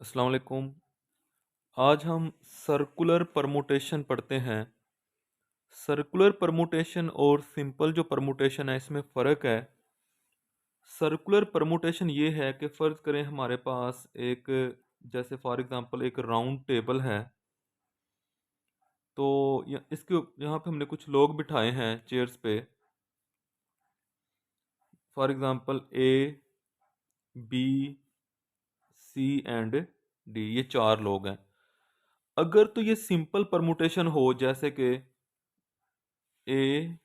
अस्सलाम वालेकुम। आज हम सर्कुलर परमुटेशन पढ़ते हैं। सर्कुलर परमुटेशन और सिंपल जो परमुटेशन है इसमें फ़र्क है। सर्कुलर परमुटेशन ये है कि फ़र्ज़ करें हमारे पास एक, जैसे फॉर एग्ज़ाम्पल एक राउंड टेबल है। तो इसके यहाँ पे हमने कुछ लोग बिठाए हैं चेयर्स पे। For example A, B, C and D, ये चार लोग हैं। अगर तो ये सिंपल परमुटेशन हो, जैसे कि ए,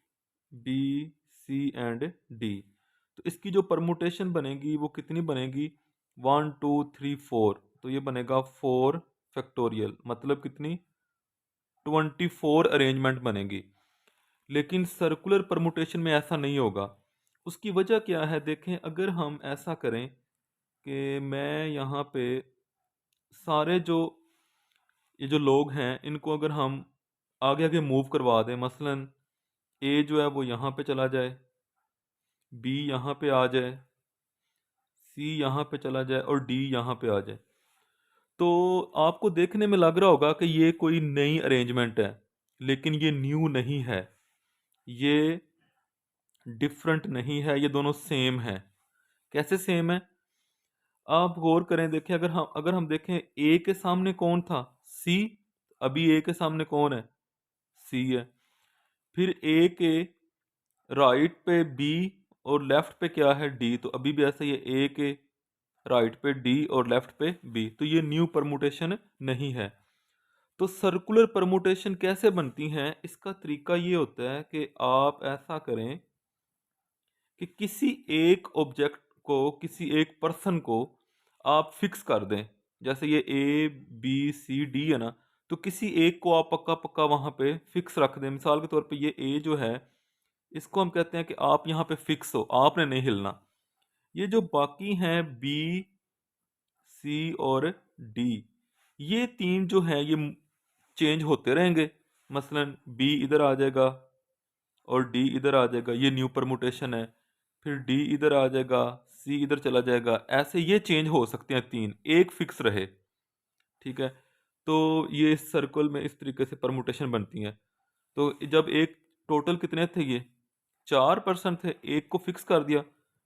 बी, सी एंड डी, तो इसकी जो परमुटेशन बनेगी वो कितनी बनेगी? 1 2 3 4, तो ये बनेगा 4 फैक्टोरियल, मतलब कितनी? 24 अरेंजमेंट बनेगी। लेकिन सर्कुलर परमुटेशन में ऐसा नहीं होगा। उसकी वजह क्या है? देखें, अगर हम ऐसा करें कि मैं यहाँ पे सारे ये जो लोग हैं इनको अगर हम आगे आगे मूव करवा दें, मसलन ए जो है वो यहाँ पे चला जाए, बी यहाँ पे आ जाए, सी यहाँ पे चला जाए और डी यहाँ पे आ जाए, तो आपको देखने में लग रहा होगा कि ये कोई नई अरेंजमेंट है। लेकिन ये न्यू नहीं है, ये डिफरेंट नहीं है, ये दोनों सेम है। कैसे सेम है? आप गौर करें, देखें, अगर हम देखें ए के सामने कौन था? सी। अभी ए के सामने कौन है? सी है। फिर ए के राइट पे बी और लेफ्ट पे क्या है? डी। तो अभी भी ऐसा ही है, ए के राइट पे डी और लेफ्ट पे बी, तो ये न्यू परमुटेशन नहीं है। तो सर्कुलर परमुटेशन कैसे बनती हैं? इसका तरीका ये होता है कि आप ऐसा करें कि किसी एक ऑब्जेक्ट को, किसी एक पर्सन को आप फिक्स कर दें। जैसे ये ए, बी, सी, डी है ना, तो किसी एक को आप पक्का पक्का वहां पे फिक्स रख दें। मिसाल के तौर पे ये ए जो है, इसको हम कहते हैं कि आप यहाँ पे फिक्स हो, आपने नहीं हिलना। ये जो बाकी हैं बी, सी और डी, ये तीन जो हैं ये चेंज होते रहेंगे। मसलन बी इधर आ जाएगा और डी इधर आ जाएगा, ये न्यू परमुटेशन है। फिर डी इधर आ जाएगा, सी इधर चला जाएगा, ऐसे ये चेंज हो सकते हैं तीन, एक फिक्स रहे। ठीक है। तो ये सर्कल में इस तरीके से परमुटेशन बनती हैं। तो जब एक, टोटल कितने थे ये? 4 पर्सन थे, एक को फिक्स कर दिया,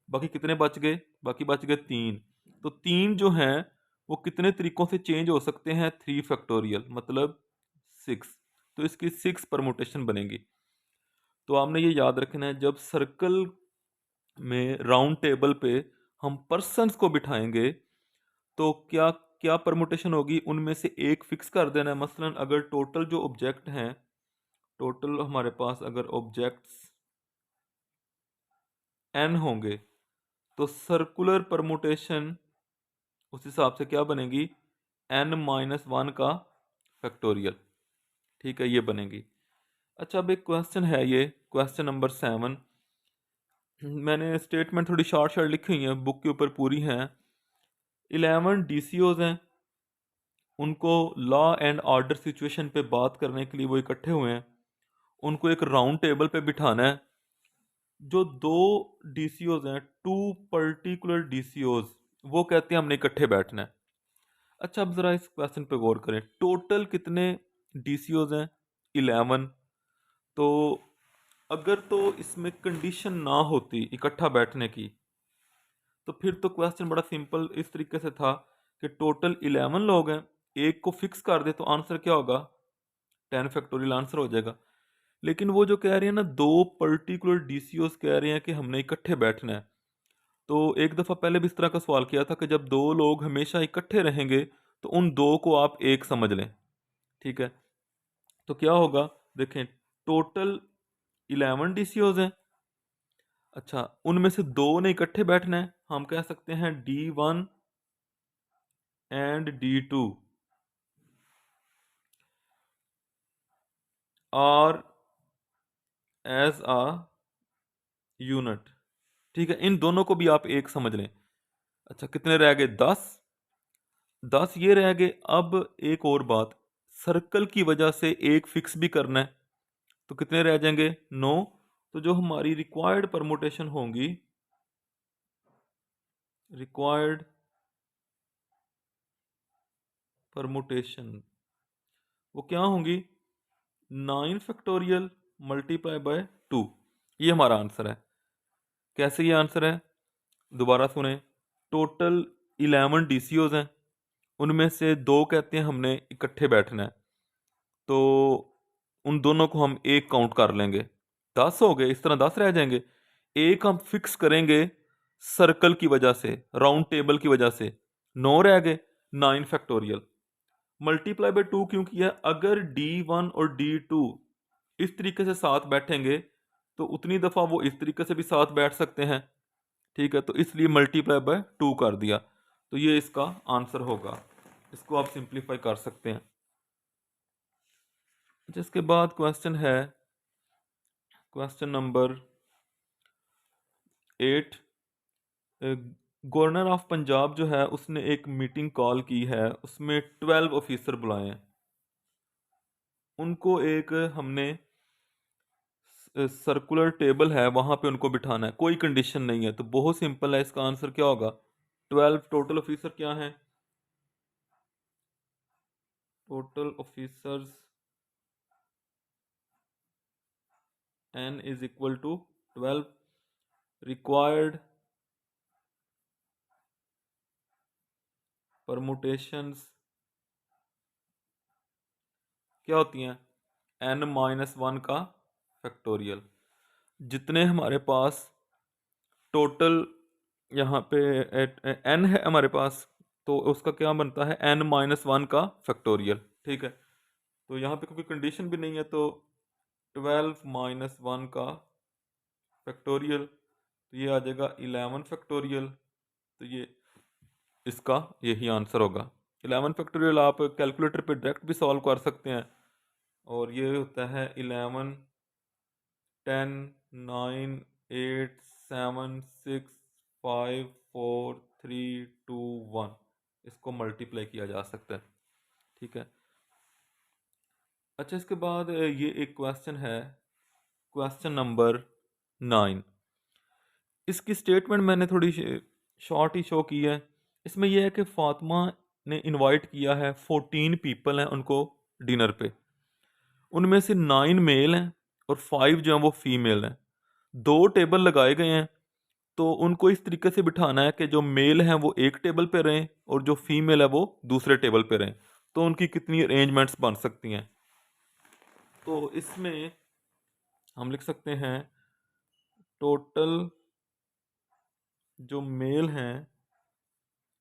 बाकी कितने बच गए? बाकी बच गए तीन। तो तीन जो हैं वो कितने तरीकों से चेंज हो सकते हैं? 3 फैक्टोरियल, मतलब 6। तो इसकी 6 परमुटेशन बनेगी। तो आपने ये याद रखना है, जब सर्कल में राउंड टेबल पे हम पर्सन्स को बिठाएंगे तो क्या क्या परमुटेशन होगी? उनमें से एक फिक्स कर देना है। मसलन अगर टोटल जो ऑब्जेक्ट हैं, टोटल हमारे पास अगर ऑब्जेक्ट्स n होंगे, तो सर्कुलर परमुटेशन उस हिसाब से क्या बनेगी? n-1 का फैक्टोरियल। ठीक है, ये बनेगी। अच्छा, अब एक क्वेश्चन है, ये क्वेश्चन नंबर 7। मैंने स्टेटमेंट थोड़ी शॉर्ट शॉर्ट लिखी हुई है, बुक के ऊपर पूरी हैं। 11 DCOs हैं, उनको लॉ एंड ऑर्डर सिचुएशन पे बात करने के लिए वो इकट्ठे हुए हैं। उनको एक राउंड टेबल पे बिठाना है। जो दो DCOs हैं, टू पर्टिकुलर DCOs, वो कहते हैं हमने इकट्ठे बैठना है। अच्छा, अब जरा इस क्वेश्चन पे गौर करें। टोटल कितने DCOs हैं? 11। तो अगर तो इसमें कंडीशन ना होती इकट्ठा बैठने की, तो फिर तो क्वेश्चन बड़ा सिंपल इस तरीके से था कि टोटल 11 लोग हैं, एक को फिक्स कर दे तो आंसर क्या होगा? 10 फैक्टोरियल आंसर हो जाएगा। लेकिन वो जो कह रहे हैं ना, दो पर्टिकुलर DCOs कह रहे हैं कि हमने इकट्ठे बैठना है। तो एक दफ़ा पहले भी इस तरह का सवाल किया था कि जब दो लोग हमेशा इकट्ठे रहेंगे तो उन दो को आप एक समझ लें। ठीक है। तो क्या होगा? देखें, टोटल 11 DCOs हैं। अच्छा, उनमें से दो ने इकट्ठे बैठना है, हम कह सकते हैं D1 and D2 are as a unit. ठीक है, इन दोनों को भी आप एक समझ लें। अच्छा, कितने रह गए? 10। 10 ये रह गए। अब एक और बात, सर्कल की वजह से एक फिक्स भी करना है, तो कितने रह जाएंगे? 9। तो जो हमारी रिक्वायर्ड परमुटेशन होंगी, रिक्वायर्ड परमुटेशन वो क्या होंगी, 9 फैक्टोरियल मल्टीप्लाई बाय 2। ये हमारा आंसर है। कैसे ये आंसर है, दोबारा सुने। टोटल 11 डीसीओज हैं, उनमें से 2 कहते हैं हमने इकट्ठे बैठना है, तो उन दोनों को हम एक काउंट कर लेंगे, 10 हो गए, इस तरह 10 रह जाएंगे। एक हम फिक्स करेंगे सर्कल की वजह से, राउंड टेबल की वजह से, 9 रह गए, 9 फैक्टोरियल मल्टीप्लाई बाय 2 क्यों किया, अगर D1 और D2 इस तरीके से साथ बैठेंगे तो उतनी दफ़ा वो इस तरीके से भी साथ बैठ सकते हैं, ठीक है, तो इसलिए मल्टीप्लाई बाय 2 कर दिया, तो ये इसका आंसर होगा। इसको आप सिंप्लीफाई कर सकते हैं। जिसके बाद क्वेश्चन है question number 8। Governor of Punjab जो है उसने एक मीटिंग कॉल की है, उसमें 12 ऑफिसर बुलाए हैं, उनको एक हमने सर्कुलर टेबल है वहां पे उनको बिठाना है, कोई कंडीशन नहीं है, तो बहुत सिंपल है, इसका आंसर क्या होगा, 12 टोटल ऑफिसर क्या है, total officers n is equal to 12, required permutations क्या होती हैं, n-1 का फैक्टोरियल। जितने हमारे पास टोटल यहाँ पे n है हमारे पास, तो उसका क्या बनता है, n-1 का फैक्टोरियल, ठीक है। तो यहाँ पे क्योंकि कंडीशन भी नहीं है, तो 12-1 का फैक्टोरियल, तो ये आ जाएगा 11 फैक्टोरियल, तो ये इसका यही आंसर होगा। 11 फैक्टोरियल आप कैलकुलेटर पे डायरेक्ट भी सॉल्व कर सकते हैं, और ये होता है 11 10 9 8 7 6 5 4 3 2 1, इसको मल्टीप्लाई किया जा सकता है, ठीक है। अच्छा, इसके बाद ये एक क्वेश्चन है, क्वेश्चन नंबर 9। इसकी स्टेटमेंट मैंने थोड़ी शॉर्ट ही शो की है। इसमें यह है कि फातिमा ने इनवाइट किया है, 14 पीपल हैं उनको डिनर पे, उनमें से 9 मेल हैं और 5 जो हैं वो फीमेल हैं। 2 टेबल लगाए गए हैं, तो उनको इस तरीके से बिठाना है कि जो मेल हैं वो एक टेबल पे रहें और जो फीमेल है वो दूसरे टेबल पे रहें, तो उनकी कितनी अरेंजमेंट्स बन सकती हैं। तो इसमें हम लिख सकते हैं टोटल जो मेल हैं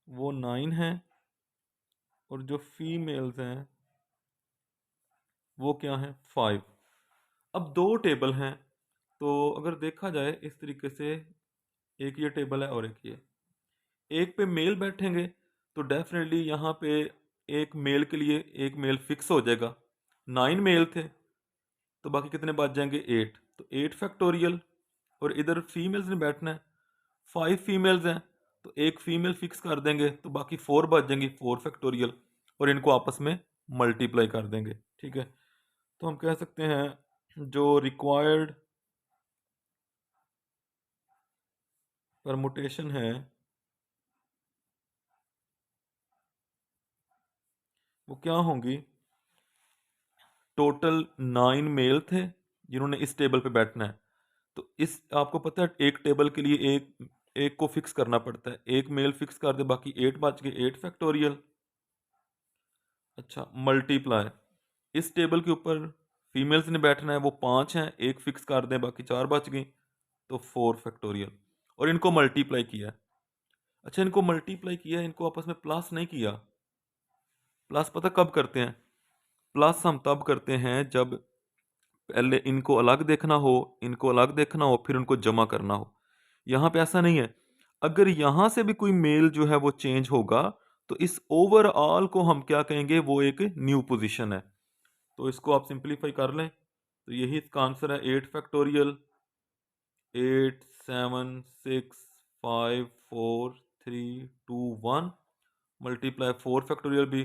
वो 9 हैं और जो फीमेल्स हैं वो क्या हैं, 5। अब 2 टेबल हैं, तो अगर देखा जाए इस तरीके से, एक ये टेबल है और एक ये, एक पे मेल बैठेंगे तो डेफिनेटली यहाँ पे एक मेल के लिए एक मेल फिक्स हो जाएगा। 9 मेल थे तो बाकी कितने बच जाएंगे, 8, तो 8 फैक्टोरियल, और इधर फीमेल्स ने बैठना है, 5 फीमेल्स हैं, तो एक फीमेल फिक्स कर देंगे तो बाकी 4 बच जाएंगी, 4 फैक्टोरियल, और इनको आपस में मल्टीप्लाई कर देंगे, ठीक है। तो हम कह सकते हैं जो रिक्वायर्ड परमुटेशन है वो क्या होंगी, टोटल 9 मेल थे जिन्होंने इस टेबल पे बैठना है, तो इस आपको पता है एक टेबल के लिए एक एक को फिक्स करना पड़ता है, एक मेल फिक्स कर दे बाकी 8 बच गए, 8 फैक्टोरियल। अच्छा, मल्टीप्लाई, इस टेबल के ऊपर फीमेल्स ने बैठना है, वो 5 हैं, एक फिक्स कर दें बाकी 4 बच गई, तो 4 फैक्टोरियल, और इनको मल्टीप्लाई किया। अच्छा, इनको मल्टीप्लाई किया, इनको आपस में प्लस नहीं किया। प्लस पता कब करते हैं, प्लस हम तब करते हैं जब पहले इनको अलग देखना हो, इनको अलग देखना हो, फिर उनको जमा करना हो। यहाँ पे ऐसा नहीं है, अगर यहाँ से भी कोई मेल जो है वो चेंज होगा तो इस ओवरऑल को हम क्या कहेंगे, वो एक न्यू पोजीशन है। तो इसको आप सिंप्लीफाई कर लें, तो यही इसका आंसर है, 8 फैक्टोरियल, 8 7 6 5 4 3 2 1, मल्टीप्लाई 4 फैक्टोरियल भी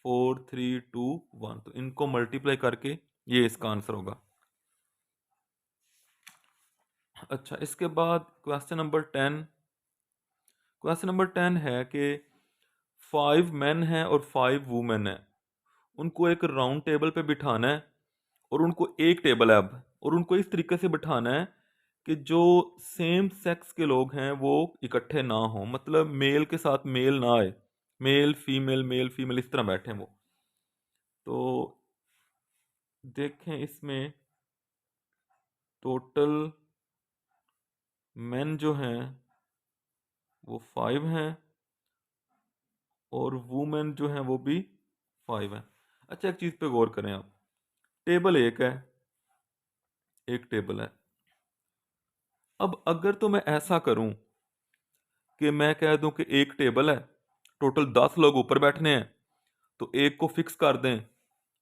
4 3 2 1, तो इनको मल्टीप्लाई करके ये इसका आंसर होगा। अच्छा, इसके बाद क्वेश्चन नंबर 10। क्वेश्चन नंबर 10 है कि 5 मैन हैं और 5 वुमेन हैं, उनको एक राउंड टेबल पे बिठाना है, और उनको एक टेबल है अब, और उनको इस तरीके से बिठाना है कि जो सेम सेक्स के लोग हैं वो इकट्ठे ना हों, मतलब मेल के साथ मेल ना आए, मेल फीमेल इस तरह बैठे वो। तो देखें इसमें टोटल मेन जो हैं वो 5 हैं, और वुमेन जो हैं वो भी 5 हैं। अच्छा, एक चीज़ पे गौर करें आप, टेबल एक है, एक टेबल है। अब अगर तो मैं ऐसा करूं कि मैं कह दूं कि एक टेबल है, टोटल 10 लोग ऊपर बैठने हैं, तो एक को फिक्स कर दें,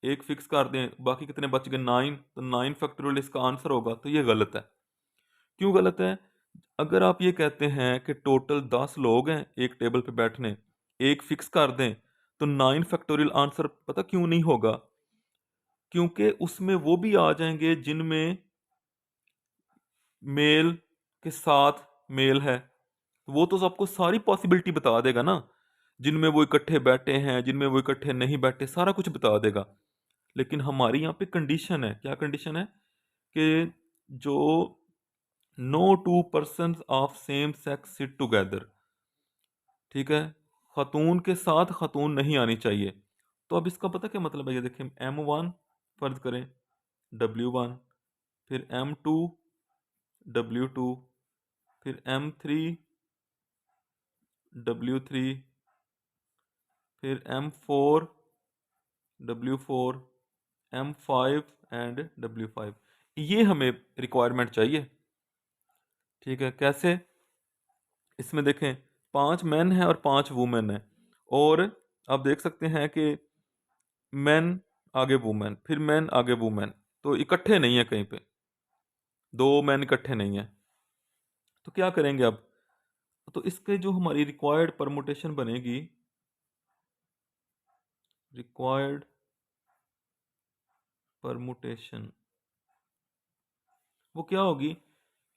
एक फिक्स कर दें, बाकी कितने बच गए 9, तो 9 फैक्टोरियल इसका आंसर होगा। तो ये गलत है। क्यों गलत है? अगर आप ये कहते हैं कि टोटल 10 लोग हैं एक टेबल पे बैठने, एक फिक्स कर दें, तो 9 फैक्टोरियल आंसर पता क्यों नहीं होगा? क्योंकि उसमें वो भी आ जाएंगे जिनमें मेल के साथ मेल है, वो तो सबको सारी पॉसिबिलिटी बता देगा ना, जिनमें वो इकट्ठे बैठे हैं, जिनमें वो इकट्ठे नहीं बैठे, सारा कुछ बता देगा। लेकिन हमारी यहाँ पे कंडीशन है, क्या कंडीशन है? कि जो no two person of same sex sit together, ठीक है, खातून के साथ खातून नहीं आनी चाहिए। तो अब इसका पता क्या मतलब है? ये देखें, M1 फर्ज करें, W1, फिर M2, W2, फिर M3, W3, फिर M4, W4, M5 and W5। ये हमें रिक्वायरमेंट चाहिए। ठीक है, कैसे? इसमें देखें 5 मैन हैं और 5 वुमेन हैं, और आप देख सकते हैं कि मैन आगे वुमेन, फिर मैन आगे वुमेन, तो इकट्ठे नहीं है कहीं पे, दो मैन इकट्ठे नहीं है। तो क्या करेंगे अब? तो इसके जो हमारी रिक्वायर्ड परमुटेशन बनेगी, रिक्वायर्ड परमुटेशन वो क्या होगी?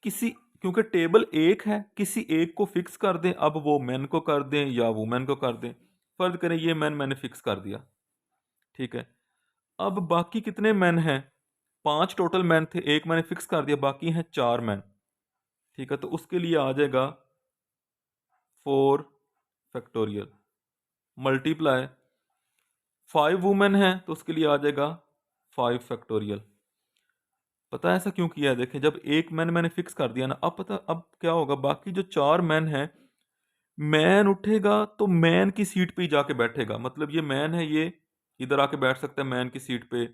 किसी, क्योंकि टेबल एक है, किसी एक को फिक्स कर दें, अब वो मैन को कर दें या वुमेन को कर दें। फर्ज करें ये मैन मैंने फिक्स कर दिया, ठीक है। अब बाकी कितने मैन हैं? 5 टोटल मैन थे, एक मैंने फिक्स कर दिया, बाकी हैं 4 मैन, ठीक है। तो उसके लिए आ जाएगा 4 फैक्टोरियल मल्टीप्लाई 5 वुमेन हैं, तो उसके लिए आ जाएगा 5 फैक्टोरियल। पता है ऐसा क्यों किया है? देखें, जब एक मैन मैंने फिक्स कर दिया ना, अब पता अब क्या होगा, बाकी जो 4 मैन हैं, मैन उठेगा तो मैन की सीट पे ही जाके बैठेगा, मतलब ये मैन है, ये इधर आके बैठ सकता है मैन की सीट पे,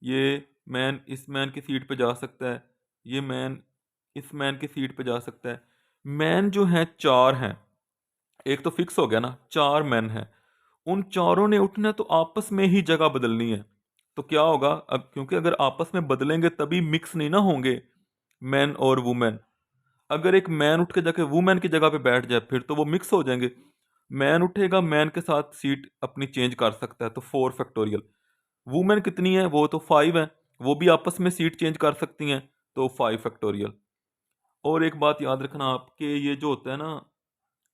ये मैन इस मैन की सीट पे जा सकता है, ये मैन इस मैन की सीट पे जा सकता है। मैन जो हैं 4 हैं, एक तो फिक्स हो गया ना, 4 मैन हैं, उन चारों ने उठना है, तो आपस में ही जगह बदलनी है। तो क्या होगा अब, क्योंकि अगर आपस में बदलेंगे तभी मिक्स नहीं ना होंगे मैन और वुमेन। अगर एक मैन उठ के जाके वुमेन की जगह पे बैठ जाए, फिर तो वो मिक्स हो जाएंगे। मैन उठेगा, मैन के साथ सीट अपनी चेंज कर सकता है, तो 4 फैक्टोरियल। वुमेन कितनी है? वो तो 5 है, वो भी आपस में सीट चेंज कर सकती हैं, तो 5 फैक्टोरियल। और एक बात याद रखना आपके, ये जो होता है ना,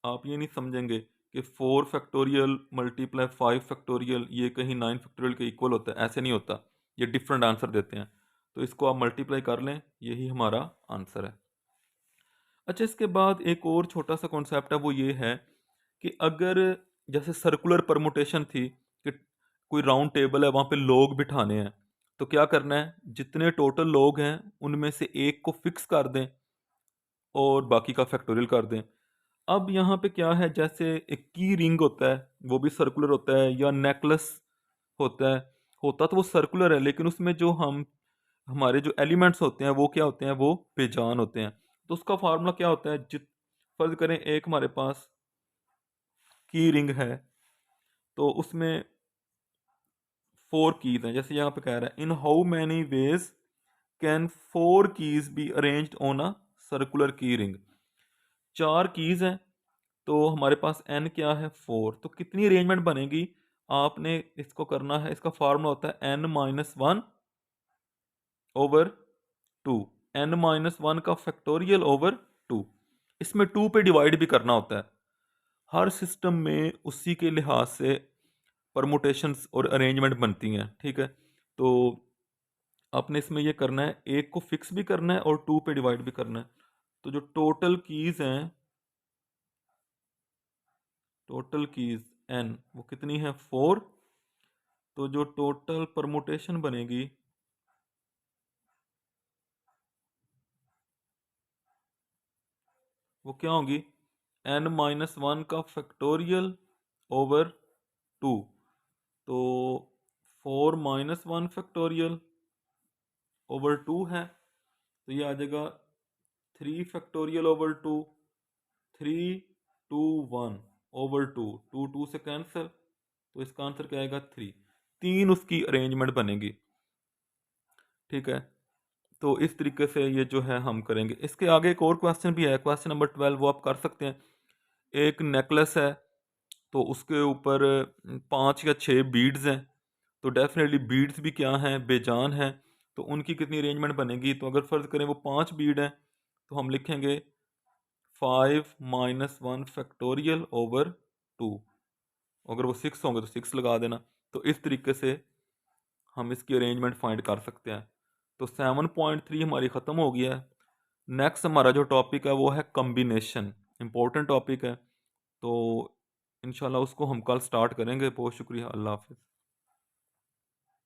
आप ये नहीं समझेंगे कि 4 फैक्टोरियल मल्टीप्लाई 5 फैक्टोरियल ये कहीं 9 फैक्टोरियल के इक्वल होता है, ऐसे नहीं होता, ये डिफरेंट आंसर देते हैं। तो इसको आप मल्टीप्लाई कर लें, यही हमारा आंसर है। अच्छा, इसके बाद एक और छोटा सा कॉन्सेप्ट है, वो ये है कि अगर जैसे सर्कुलर परमुटेशन थी कि कोई राउंड टेबल है, वहाँ पे लोग बिठाने हैं, तो क्या करना है, जितने टोटल लोग हैं उनमें से एक को फिक्स कर दें और बाकी का फैक्टोरियल कर दें। अब यहाँ पे क्या है, जैसे एक की रिंग होता है, वो भी सर्कुलर होता है, या नेकलेस होता है, होता तो वो सर्कुलर है, लेकिन उसमें जो हमारे जो एलिमेंट्स होते हैं वो क्या होते हैं, वो बेजान होते हैं। तो उसका फार्मूला क्या होता है? जित फर्ज करें एक हमारे पास की रिंग है, तो उसमें 4 कीज हैं, जैसे यहाँ पे कह रहा है, in how many ways can 4 keys be arranged on a circular की रिंग। 4 कीज हैं, तो हमारे पास n क्या है? 4। तो कितनी अरेंजमेंट बनेगी? आपने इसको करना है, इसका फार्मूला होता है n-1/2, n-1 का फैक्टोरियल ओवर 2। इसमें 2 पे डिवाइड भी करना होता है, हर सिस्टम में उसी के लिहाज से परमुटेशंस और अरेंजमेंट बनती हैं, ठीक है। तो आपने इसमें ये करना है, एक को फिक्स भी करना है और टू पे डिवाइड भी करना है। तो जो टोटल कीज एन वो कितनी है, 4। तो जो टोटल परमुटेशन बनेगी वो क्या होगी, n-1 का फैक्टोरियल ओवर 2। तो 4-1 फैक्टोरियल ओवर 2 है, तो ये आ जाएगा 3 फैक्टोरियल ओवर 2, 3-2-1 ओवर 2, 2 से कैंसिल, तो इसका आंसर क्या आएगा, 3। तीन उसकी अरेंजमेंट बनेगी, ठीक है। तो इस तरीके से ये जो है हम करेंगे। इसके आगे एक और क्वेश्चन भी है, क्वेश्चन नंबर 12, वो आप कर सकते हैं। एक नेकलेस है, तो उसके ऊपर 5 या 6 बीड्स हैं, तो डेफिनेटली बीड्स भी क्या हैं, बेजान हैं। तो उनकी कितनी अरेंजमेंट बनेगी, तो अगर फ़र्ज़ करें वो 5 बीड हैं, तो हम लिखेंगे 5-1 फैक्टोरियल ओवर 2। अगर वो 6 होंगे तो 6 लगा देना। तो इस तरीके से हम इसकी अरेंजमेंट फाइंड कर सकते हैं। तो 7.3 हमारी ख़त्म हो गया है। नेक्स्ट हमारा जो टॉपिक है वो है कम्बिनेशन, इम्पोर्टेंट टॉपिक है। तो इंशाल्लाह उसको हम कल स्टार्ट करेंगे। बहुत शुक्रिया, अल्लाह हाफिज़।